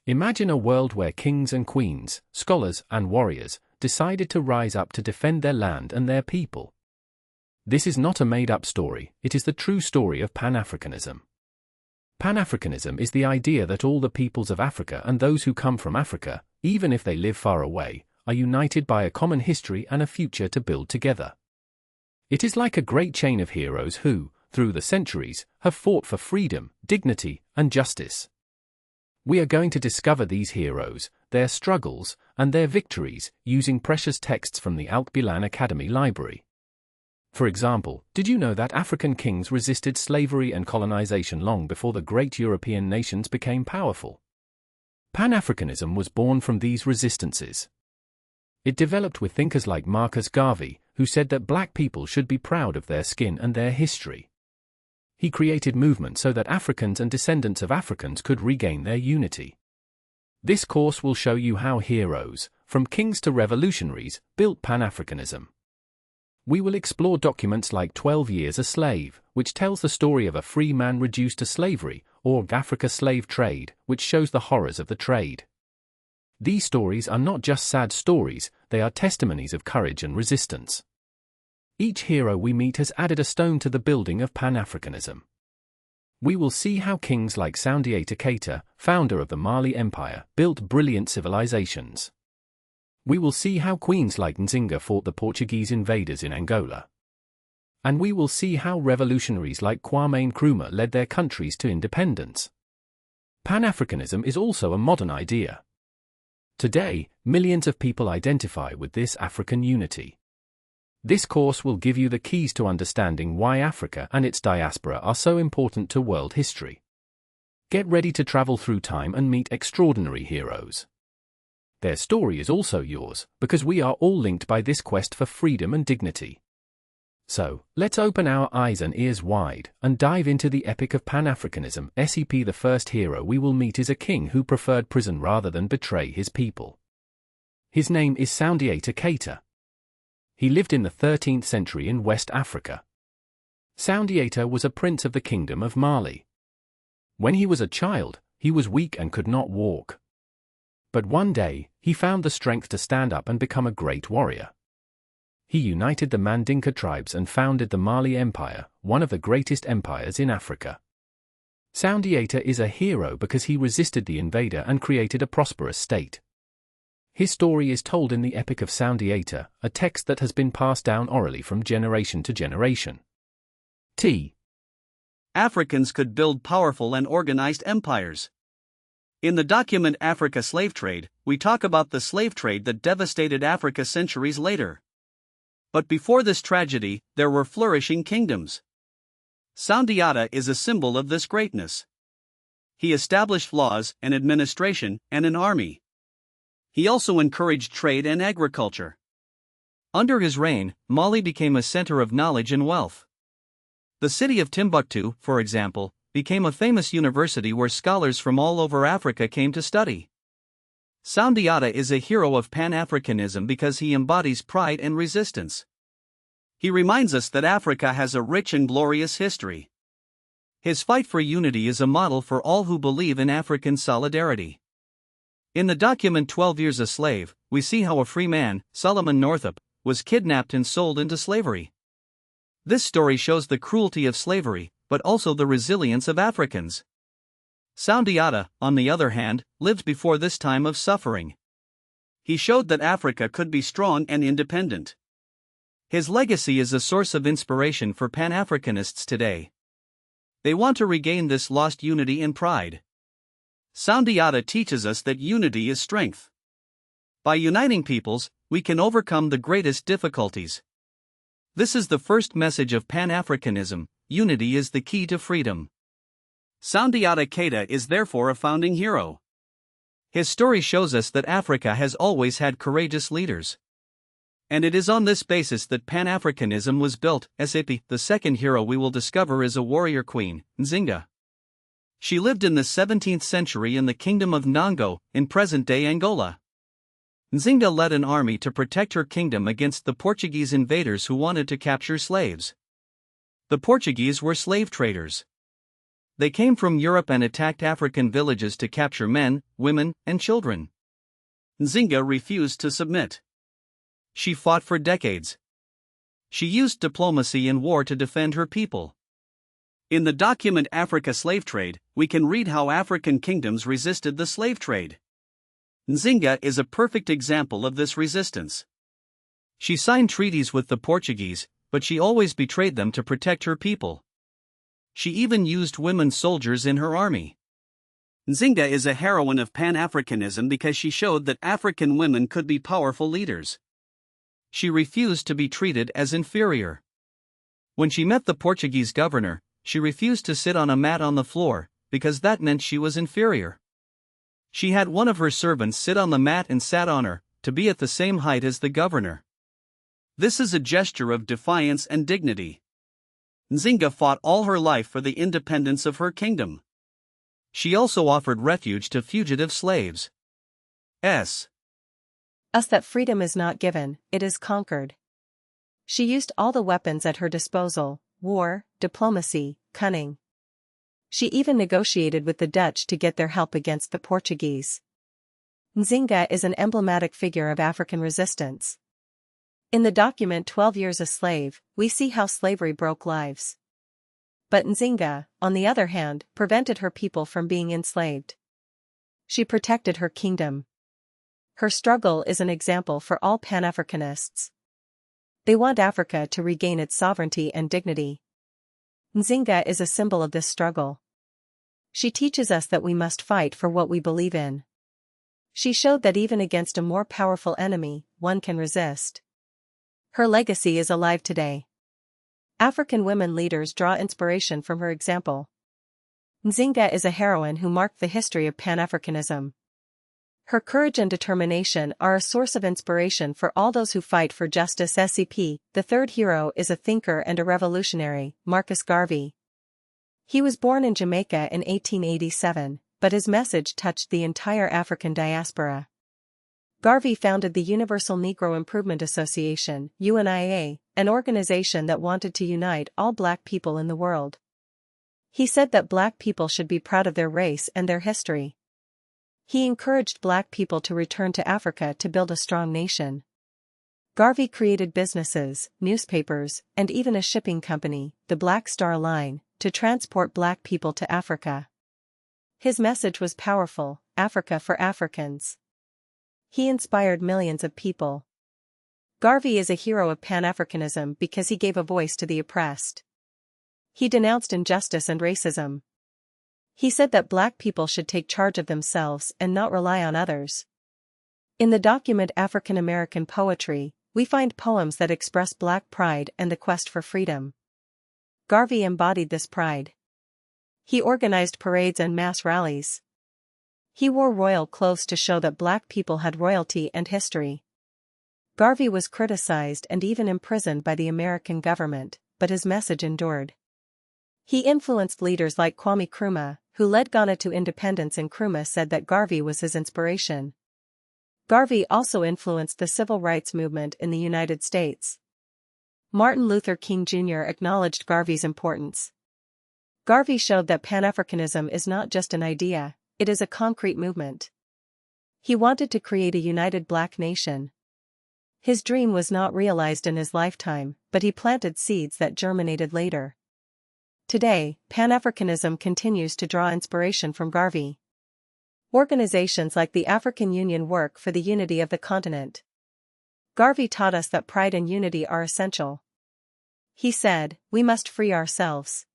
Imagine a world where kings and queens, scholars and warriors, decided to rise up to defend their land and their people. This is not a made-up story, it is the true story of Pan-Africanism. Pan-Africanism is the idea that all the peoples of Africa and those who come from Africa, even if they live far away, are united by a common history and a future to build together. It is like a great chain of heroes who, through the centuries, have fought for freedom, dignity, and justice. We are going to discover these heroes, their struggles, and their victories, using precious texts from the Alkebulan Academy Library. For example, did you know that African kings resisted slavery and colonization long before the great European nations became powerful? Pan-Africanism was born from these resistances. It developed with thinkers like Marcus Garvey, who said that black people should be proud of their skin and their history. He created movements so that Africans and descendants of Africans could regain their unity. This course will show you how heroes, from kings to revolutionaries, built Pan-Africanism. We will explore documents like 12 Years a Slave, which tells the story of a free man reduced to slavery, or Africa Slave Trade, which shows the horrors of the trade. These stories are not just sad stories, they are testimonies of courage and resistance. Each hero we meet has added a stone to the building of Pan-Africanism. We will see how kings like Soundiata Keita, founder of the Mali Empire, built brilliant civilizations. We will see how queens like Nzinga fought the Portuguese invaders in Angola. And we will see how revolutionaries like Kwame Nkrumah led their countries to independence. Pan-Africanism is also a modern idea. Today, millions of people identify with this African unity. This course will give you the keys to understanding why Africa and its diaspora are so important to world history. Get ready to travel through time and meet extraordinary heroes. Their story is also yours, because we are all linked by this quest for freedom and dignity. So, let's open our eyes and ears wide, and dive into the epic of Pan-Africanism. The first hero we will meet is a king who preferred prison rather than betray his people. His name is Soundiata Keita. He lived in the 13th century in West Africa. Soundiata was a prince of the Kingdom of Mali. When he was a child, he was weak and could not walk. But one day, he found the strength to stand up and become a great warrior. He united the Mandinka tribes and founded the Mali Empire, one of the greatest empires in Africa. Soundiata is a hero because he resisted the invader and created a prosperous state. His story is told in the Epic of Soundiata, a text that has been passed down orally from generation to generation. Africans could build powerful and organized empires. In the document Africa Slave Trade, we talk about the slave trade that devastated Africa centuries later. But before this tragedy, there were flourishing kingdoms. Soundiata is a symbol of this greatness. He established laws, an administration, and an army. He also encouraged trade and agriculture. Under his reign, Mali became a center of knowledge and wealth. The city of Timbuktu, for example, became a famous university where scholars from all over Africa came to study. Soundiata is a hero of Pan-Africanism because he embodies pride and resistance. He reminds us that Africa has a rich and glorious history. His fight for unity is a model for all who believe in African solidarity. In the document 12 Years a Slave, we see how a free man, Solomon Northup, was kidnapped and sold into slavery. This story shows the cruelty of slavery, but also the resilience of Africans. Soundiata, on the other hand, lived before this time of suffering. He showed that Africa could be strong and independent. His legacy is a source of inspiration for Pan-Africanists today. They want to regain this lost unity and pride. Soundiata teaches us that unity is strength. By uniting peoples, we can overcome the greatest difficulties. This is the first message of Pan-Africanism: unity is the key to freedom. Soundiata Keita is therefore a founding hero. His story shows us that Africa has always had courageous leaders. And it is on this basis that Pan-Africanism was built. The second hero we will discover is a warrior queen, Nzinga. She lived in the 17th century in the kingdom of Nango, in present-day Angola. Nzinga led an army to protect her kingdom against the Portuguese invaders who wanted to capture slaves. The Portuguese were slave traders. They came from Europe and attacked African villages to capture men, women, and children. Nzinga refused to submit. She fought for decades. She used diplomacy and war to defend her people. In the document Africa Slave Trade, we can read how African kingdoms resisted the slave trade. Nzinga is a perfect example of this resistance. She signed treaties with the Portuguese, but she always betrayed them to protect her people. She even used women soldiers in her army. Nzinga is a heroine of Pan-Africanism because she showed that African women could be powerful leaders. She refused to be treated as inferior. When she met the Portuguese governor, she refused to sit on a mat on the floor, because that meant she was inferior. She had one of her servants sit on the mat and sat on her, to be at the same height as the governor. This is a gesture of defiance and dignity. Nzinga fought all her life for the independence of her kingdom. She also offered refuge to fugitive slaves. Us that freedom is not given, it is conquered. She used all the weapons at her disposal: war, diplomacy, cunning. She even negotiated with the Dutch to get their help against the Portuguese. Nzinga is an emblematic figure of African resistance. In the document 12 Years a Slave, we see how slavery broke lives. But Nzinga, on the other hand, prevented her people from being enslaved. She protected her kingdom. Her struggle is an example for all Pan-Africanists. They want Africa to regain its sovereignty and dignity. Nzinga is a symbol of this struggle. She teaches us that we must fight for what we believe in. She showed that even against a more powerful enemy, one can resist. Her legacy is alive today. African women leaders draw inspiration from her example. Nzinga is a heroine who marked the history of Pan-Africanism. Her courage and determination are a source of inspiration for all those who fight for justice. The third hero is a thinker and a revolutionary, Marcus Garvey. He was born in Jamaica in 1887, but his message touched the entire African diaspora. Garvey founded the Universal Negro Improvement Association, UNIA, an organization that wanted to unite all black people in the world. He said that black people should be proud of their race and their history. He encouraged black people to return to Africa to build a strong nation. Garvey created businesses, newspapers, and even a shipping company, the Black Star Line, to transport black people to Africa. His message was powerful: Africa for Africans. He inspired millions of people. Garvey is a hero of Pan-Africanism because he gave a voice to the oppressed. He denounced injustice and racism. He said that black people should take charge of themselves and not rely on others. In the document African American Poetry, we find poems that express black pride and the quest for freedom. Garvey embodied this pride. He organized parades and mass rallies. He wore royal clothes to show that black people had royalty and history. Garvey was criticized and even imprisoned by the American government, but his message endured. He influenced leaders like Kwame Nkrumah, who led Ghana to independence, and Nkrumah said that Garvey was his inspiration. Garvey also influenced the civil rights movement in the United States. Martin Luther King Jr. acknowledged Garvey's importance. Garvey showed that Pan-Africanism is not just an idea, it is a concrete movement. He wanted to create a united black nation. His dream was not realized in his lifetime, but he planted seeds that germinated later. Today, Pan-Africanism continues to draw inspiration from Garvey. Organizations like the African Union work for the unity of the continent. Garvey taught us that pride and unity are essential. He said, "We must free ourselves."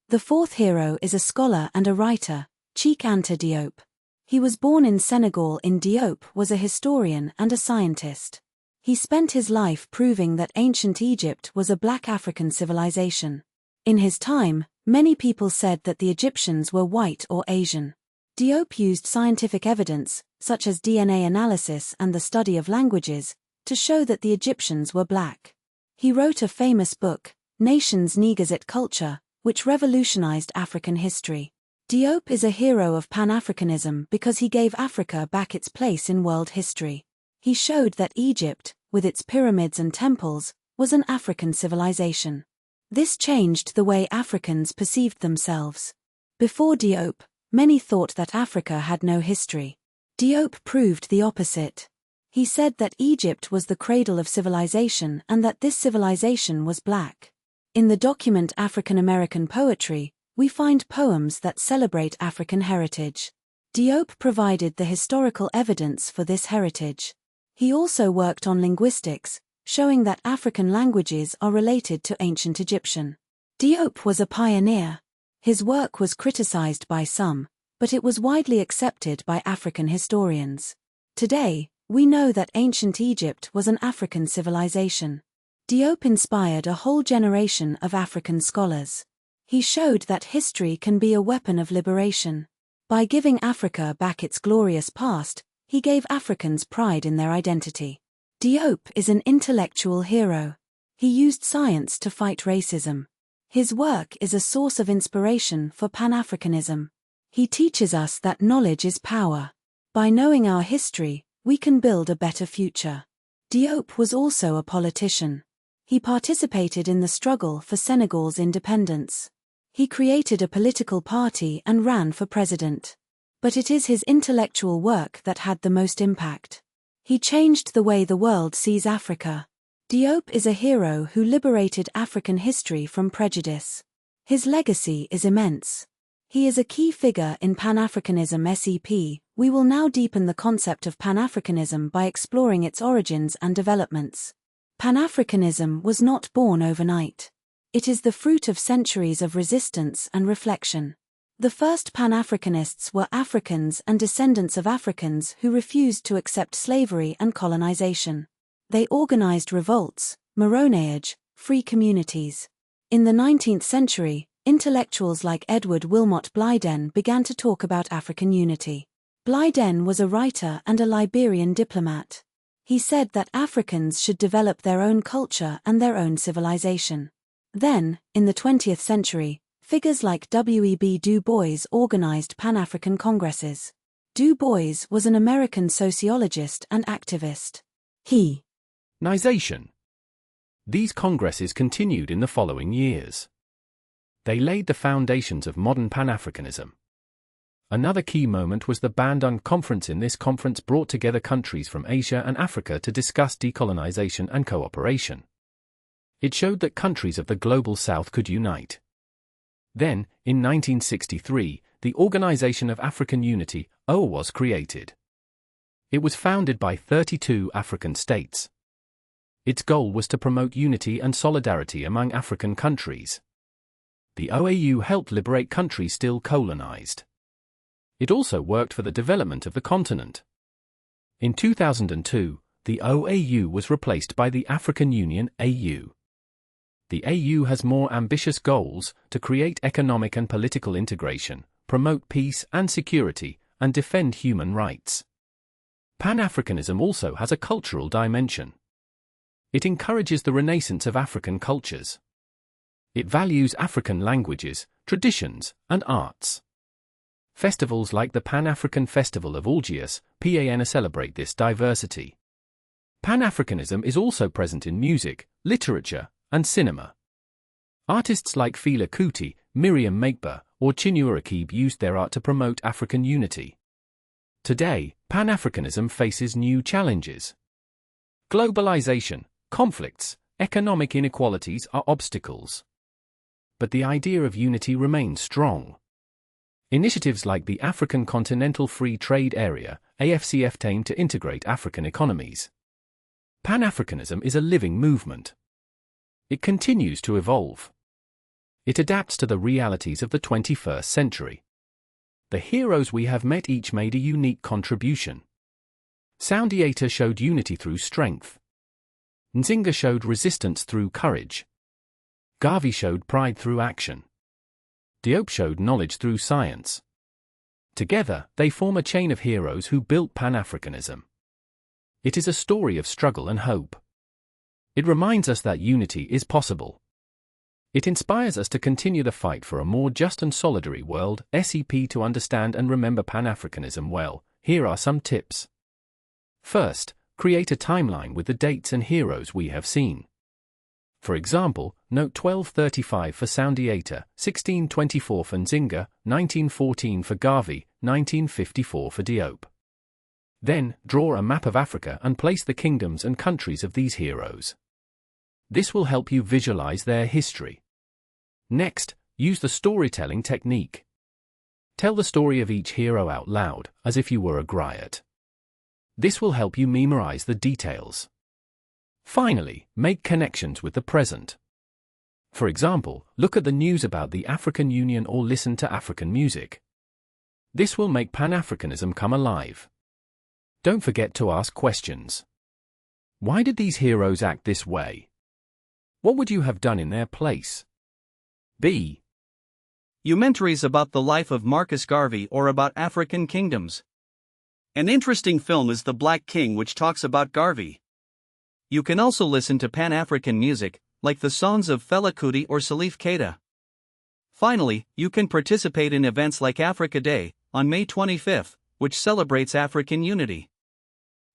The fourth hero is a scholar and a writer, Cheikh Anta Diop. He was born in Senegal. Diop was a historian and a scientist. He spent his life proving that ancient Egypt was a black African civilization. In his time, many people said that the Egyptians were white or Asian. Diop used scientific evidence, such as DNA analysis and the study of languages, to show that the Egyptians were black. He wrote a famous book, Nations Negazit Culture, which revolutionized African history. Diop is a hero of Pan-Africanism because he gave Africa back its place in world history. He showed that Egypt, with its pyramids and temples, was an African civilization. This changed the way Africans perceived themselves. Before Diop, many thought that Africa had no history. Diop proved the opposite. He said that Egypt was the cradle of civilization and that this civilization was black. In the document African American Poetry, we find poems that celebrate African heritage. Diop provided the historical evidence for this heritage. He also worked on linguistics, showing that African languages are related to ancient Egyptian. Diop was a pioneer. His work was criticized by some, but it was widely accepted by African historians. Today, we know that ancient Egypt was an African civilization. Diop inspired a whole generation of African scholars. He showed that history can be a weapon of liberation. By giving Africa back its glorious past, he gave Africans pride in their identity. Diop is an intellectual hero. He used science to fight racism. His work is a source of inspiration for Pan-Africanism. He teaches us that knowledge is power. By knowing our history, we can build a better future. Diop was also a politician. He participated in the struggle for Senegal's independence. He created a political party and ran for president. But it is his intellectual work that had the most impact. He changed the way the world sees Africa. Diop is a hero who liberated African history from prejudice. His legacy is immense. He is a key figure in Pan-Africanism SEP. We will now deepen the concept of Pan-Africanism by exploring its origins and developments. Pan-Africanism was not born overnight. It is the fruit of centuries of resistance and reflection. The first Pan-Africanists were Africans and descendants of Africans who refused to accept slavery and colonization. They organized revolts, Maroneyage, free communities. In the 19th century, intellectuals like Edward Wilmot Blyden began to talk about African unity. Blyden was a writer and a Liberian diplomat. He said that Africans should develop their own culture and their own civilization. Then, in the 20th century, figures like W.E.B. Du Bois organized Pan-African congresses. Du Bois was an American sociologist and activist. Nization. These congresses continued in the following years. They laid the foundations of modern Pan-Africanism. Another key moment was the Bandung Conference. In this conference brought together countries from Asia and Africa to discuss decolonization and cooperation. It showed that countries of the Global South could unite. Then, in 1963, the Organization of African Unity, OAU, was created. It was founded by 32 African states. Its goal was to promote unity and solidarity among African countries. The OAU helped liberate countries still colonized. It also worked for the development of the continent. In 2002, the OAU was replaced by the African Union AU. The AU has more ambitious goals to create economic and political integration, promote peace and security, and defend human rights. Pan-Africanism also has a cultural dimension. It encourages the renaissance of African cultures. It values African languages, traditions, and arts. Festivals like the Pan-African Festival of Algiers, PAN, celebrate this diversity. Pan-Africanism is also present in music, literature, and cinema. Artists like Fela Kuti, Miriam Makeba, or Chinua Achebe used their art to promote African unity. Today, Pan-Africanism faces new challenges. Globalization, conflicts, economic inequalities are obstacles. But the idea of unity remains strong. Initiatives like the African Continental Free Trade Area, AFCF, aim to integrate African economies. Pan-Africanism is a living movement. It continues to evolve. It adapts to the realities of the 21st century. The heroes we have met each made a unique contribution. Soundiata showed unity through strength. Nzinga showed resistance through courage. Garvey showed pride through action. Diop showed knowledge through science. Together, they form a chain of heroes who built Pan-Africanism. It is a story of struggle and hope. It reminds us that unity is possible. It inspires us to continue the fight for a more just and solidary world. SEP. To understand and remember Pan-Africanism well, here are some tips. First, create a timeline with the dates and heroes we have seen. For example, note 1235 for Soundiata, 1624 for Nzinga, 1914 for Garvey, 1954 for Diop. Then, draw a map of Africa and place the kingdoms and countries of these heroes. This will help you visualize their history. Next, use the storytelling technique. Tell the story of each hero out loud, as if you were a griot. This will help you memorize the details. Finally, make connections with the present. For example, look at the news about the African Union or listen to African music. This will make Pan-Africanism come alive. Don't forget to ask questions. Why did these heroes act this way? What would you have done in their place? B. Commentaries about the life of Marcus Garvey or about African kingdoms. An interesting film is The Black King, which talks about Garvey. You can also listen to Pan-African music, like the songs of Fela Kuti or Salif Keita. Finally, you can participate in events like Africa Day, on May 25th, which celebrates African unity.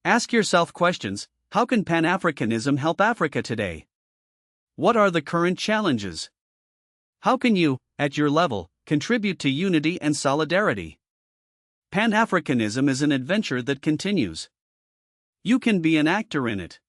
Ask yourself questions: how can Pan-Africanism help Africa today? What are the current challenges? How can you, at your level, contribute to unity and solidarity? Pan-Africanism is an adventure that continues. You can be an actor in it.